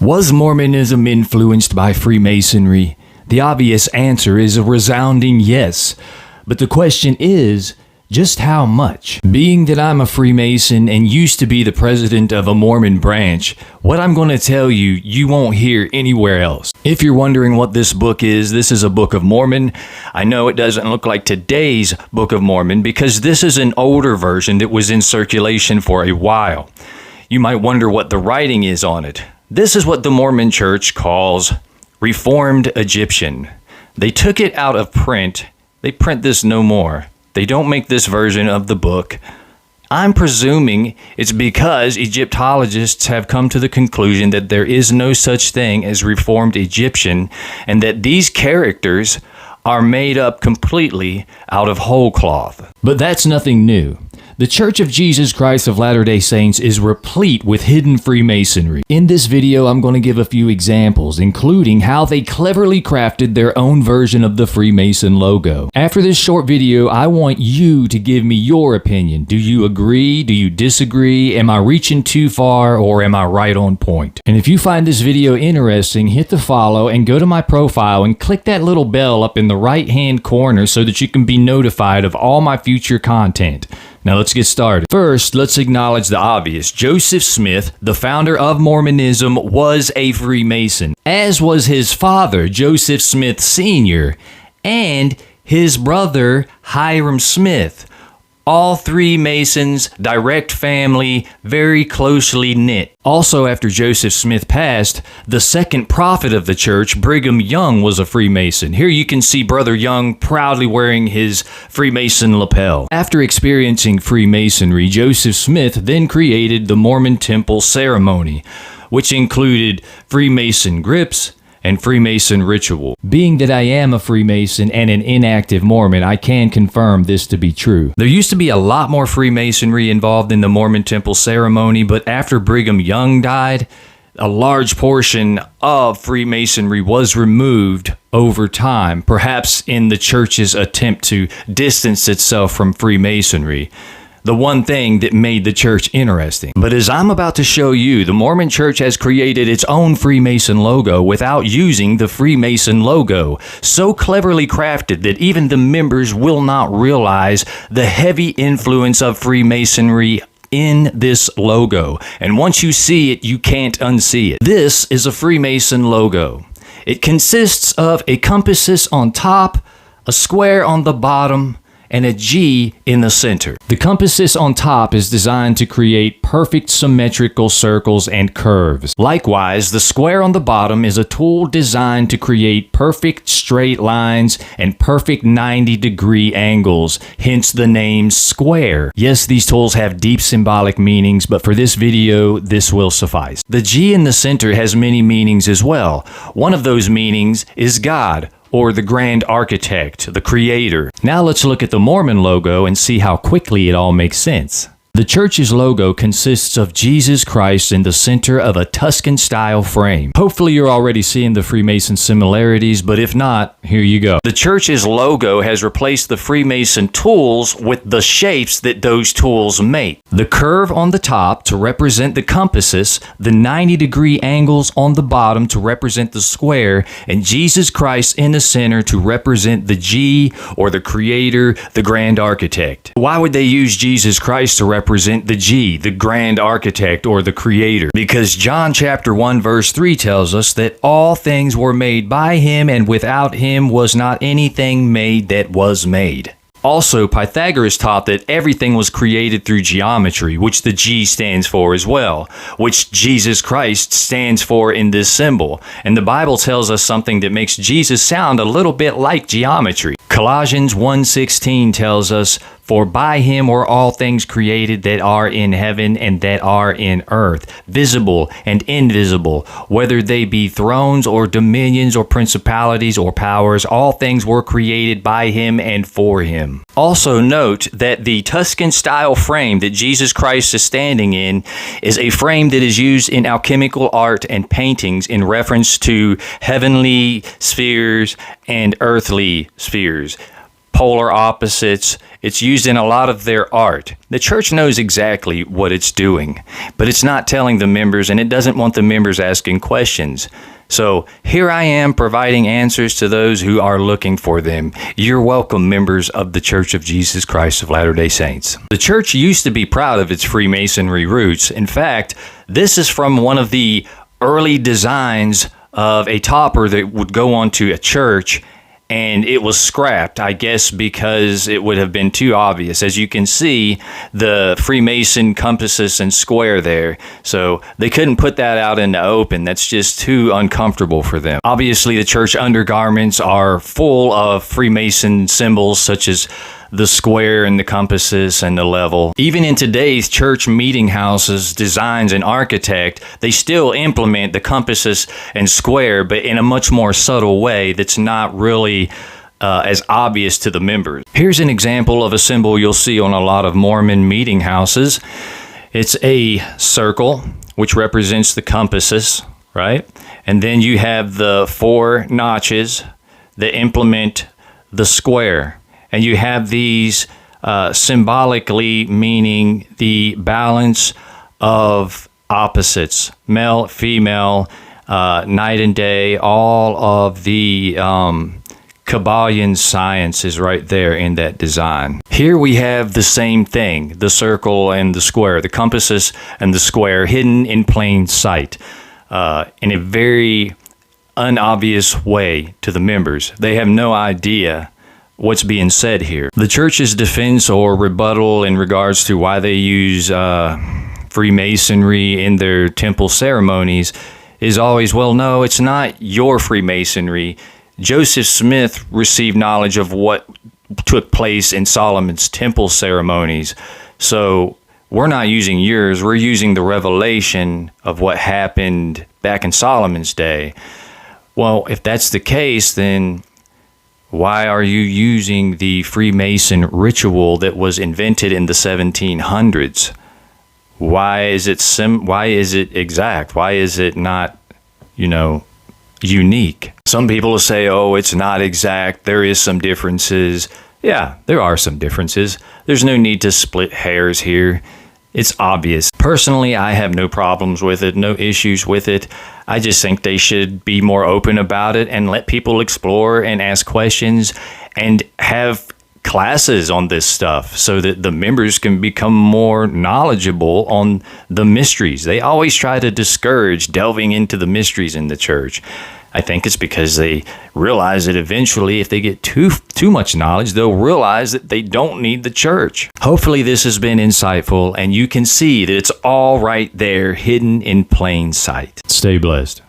Was Mormonism influenced by Freemasonry? The obvious answer is a resounding yes. But the question is, just how much? Being that I'm a Freemason and used to be the president of a Mormon branch, what I'm going to tell you, you won't hear anywhere else. If you're wondering what this book is, this is a Book of Mormon. I know it doesn't look like today's Book of Mormon because this is an older version that was in circulation for a while. You might wonder what the writing is on it. This is what the Mormon Church calls Reformed Egyptian. They took it out of print. They print this no more. They don't make this version of the book. I'm presuming it's because Egyptologists have come to the conclusion that there is no such thing as Reformed Egyptian and that these characters are made up completely out of whole cloth. But that's nothing new. The Church of Jesus Christ of Latter-day Saints is replete with hidden Freemasonry. In this video, I'm going to give a few examples, including how they cleverly crafted their own version of the Freemason logo. After this short video, I want you to give me your opinion. Do you agree? Do you disagree? Am I reaching too far or am I right on point? And if you find this video interesting, hit the follow and go to my profile and click that little bell up in the right-hand corner so that you can be notified of all my future content. Now let's get started. First, let's acknowledge the obvious. Joseph Smith, the founder of Mormonism, was a Freemason, as was his father, Joseph Smith Sr., and his brother, Hiram Smith. All three Masons, direct family, very closely knit. Also, after Joseph Smith passed, the second prophet of the church, Brigham Young, was a Freemason. Here you can see Brother Young proudly wearing his Freemason lapel. After experiencing Freemasonry, Joseph Smith then created the Mormon Temple ceremony, which included Freemason grips and Freemason ritual. Being that I am a Freemason and an inactive Mormon, I can confirm this to be true. There used to be a lot more Freemasonry involved in the Mormon Temple ceremony, but after Brigham Young died, a large portion of Freemasonry was removed over time, perhaps in the church's attempt to distance itself from Freemasonry. The one thing that made the church interesting. But as I'm about to show you, the Mormon Church has created its own Freemason logo without using the Freemason logo, so cleverly crafted that even the members will not realize the heavy influence of Freemasonry in this logo. And once you see it, you can't unsee it. This is a Freemason logo. It consists of a compassus on top, a square on the bottom, and a G in the center. The compassus on top is designed to create perfect symmetrical circles and curves. Likewise, the square on the bottom is a tool designed to create perfect straight lines and perfect 90-degree angles, hence the name square. Yes, these tools have deep symbolic meanings, but for this video, this will suffice. The G in the center has many meanings as well. One of those meanings is God, or the Grand Architect, the Creator. Now let's look at the Mormon logo and see how quickly it all makes sense. The church's logo consists of Jesus Christ in the center of a Tuscan-style frame. Hopefully you're already seeing the Freemason similarities, but if not, here you go. The church's logo has replaced the Freemason tools with the shapes that those tools make. The curve on the top to represent the compassus, the 90-degree angles on the bottom to represent the square, and Jesus Christ in the center to represent the G, or the Creator, the Grand Architect. Why would they use Jesus Christ to represent the G, the Grand Architect, or the Creator? Because John chapter 1 verse 3 tells us that all things were made by him, and without him was not anything made that was made. Also, Pythagoras taught that everything was created through geometry, which the G stands for as well, which Jesus Christ stands for in this symbol. And the Bible tells us something that makes Jesus sound a little bit like geometry. Colossians 1:16 tells us, "For by him were all things created that are in heaven and that are in earth, visible and invisible, whether they be thrones or dominions or principalities or powers, all things were created by him and for him." Also note that the Tuscan-style frame that Jesus Christ is standing in is a frame that is used in alchemical art and paintings in reference to heavenly spheres and earthly spheres. polar opposites. It's used in a lot of their art. The church knows exactly what it's doing, but it's not telling the members, and it doesn't want the members asking questions. So here I am providing answers to those who are looking for them. You're welcome, members of the Church of Jesus Christ of Latter-day Saints. The church used to be proud of its Freemasonry roots. In fact, this is from one of the early designs of a topper that would go onto a church, and it was scrapped, I guess, because it would have been too obvious. As you can see, the Freemason compasses and square there, so they couldn't put that out in the open. That's just too uncomfortable for them. Obviously, the church undergarments are full of Freemason symbols, such as the square and the compasses and the level. Even in today's church meeting houses, designs, and architect, they still implement the compasses and square, but in a much more subtle way that's not really as obvious to the members. Here's an example of a symbol you'll see on a lot of Mormon meeting houses. It's a circle, which represents the compasses, right? And then you have the 4 notches that implement the square. And you have these symbolically meaning the balance of opposites, male, female, night and day, all of the Kabbalion science is right there in that design. Here we have the same thing, the circle and the square, the compasses and the square hidden in plain sight in a very unobvious way to the members. They have no idea what's being said here. The church's defense or rebuttal in regards to why they use Freemasonry in their temple ceremonies is always, well, no, it's not your Freemasonry. Joseph Smith received knowledge of what took place in Solomon's temple ceremonies. So we're not using yours. We're using the revelation of what happened back in Solomon's day. Well, if that's the case, then why are you using the Freemason ritual that was invented in the 1700s? Why is it exact? Why is it not, unique? Some people will say, oh, it's not exact. There is some differences. Yeah, there are some differences. There's no need to split hairs here. It's obvious. Personally, I have no problems with it, no issues with it. I just think they should be more open about it and let people explore and ask questions and have classes on this stuff so that the members can become more knowledgeable on the mysteries. They always try to discourage delving into the mysteries in the church. I think it's because they realize that eventually if they get too much knowledge, they'll realize that they don't need the church. Hopefully this has been insightful and you can see that it's all right there hidden in plain sight. Stay blessed.